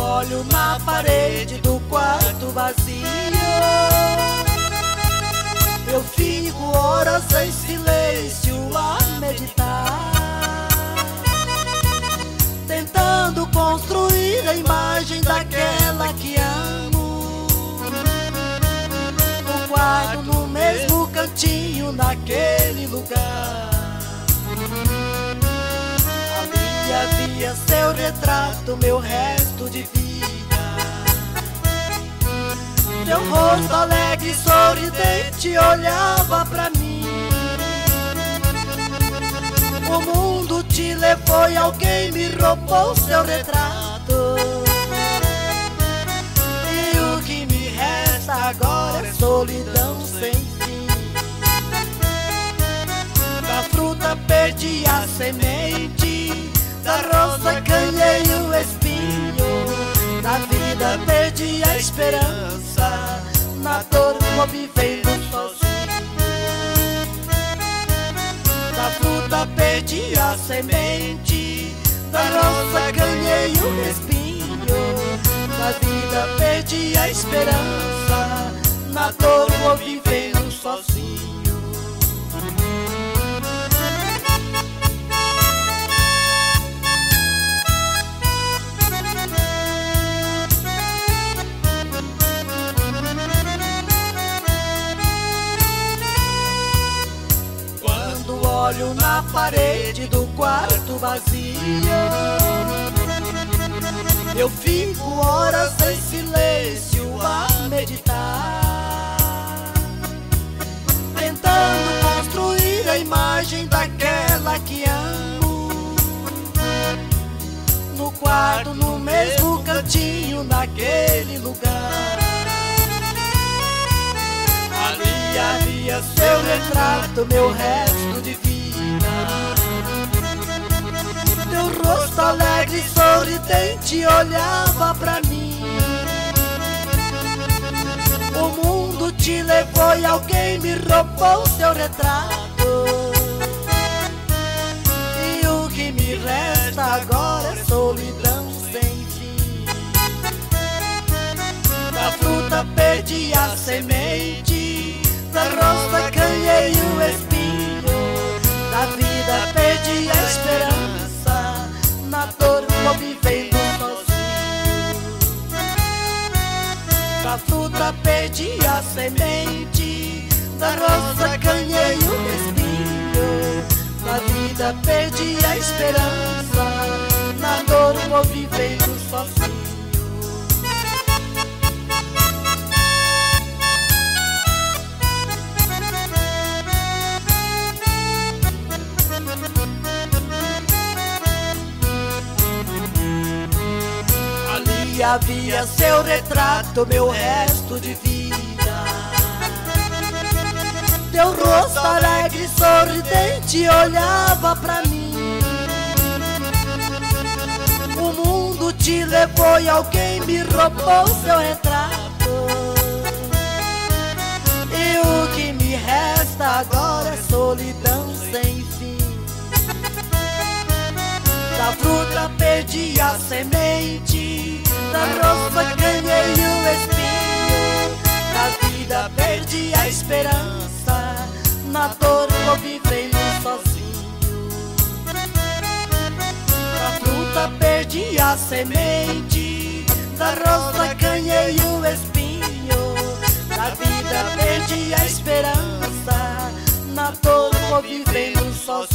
olho na parede do quarto vazio, eu fico horas em silêncio a meditar, tentando construir a imagem daquela que amo, no quarto, no mesmo cantinho, naquele lugar. Ali havia seu retrato, meu resto de vida. Teu rosto alegre e sorridente olhava pra mim. O mundo te levou e alguém me roubou seu retrato, e o que me resta agora é solidão sem fim. Da fruta perdi a semente, da rosa ganhei o espinho, da vida perdi a esperança, na dor vou vivendo sozinho. Da fruta perdi a semente, da rosa ganhei o espinho, da vida perdi a esperança, na dor vou vivendo sozinho. Olho na parede do quarto vazio, eu fico horas em silêncio a meditar, tentando construir a imagem daquela que amo, no quarto, no mesmo cantinho, naquele lugar. Ali havia seu retrato, meu resto de vida. Teu rosto alegre e sorridente olhava pra mim. O mundo te levou e alguém me roubou seu retrato, e o que me resta agora é solidão sem fim. Da fruta perdi a semente, da rosa ganhei o espinho, da vida perdi a esperança, na dor vou vivendo sozinho. Da fruta perdi a semente, da rosa ganhei o espinho, da vida perdi a esperança, na dor vou vivendo sozinho. Ali havia seu retrato, meu resto de vida. Teu rosto alegre e sorridente olhava pra mim. O mundo te levou e alguém me roubou seu retrato, e o que me resta agora é solidão sem fim. Da fruta perdi a semente, da rosa ganhei o espinho, da vida perdi a esperança, na dor vou vivendo sozinho. Da fruta perdi a semente, da rosa ganhei o espinho, da vida perdi a esperança, na dor vou vivendo sozinho.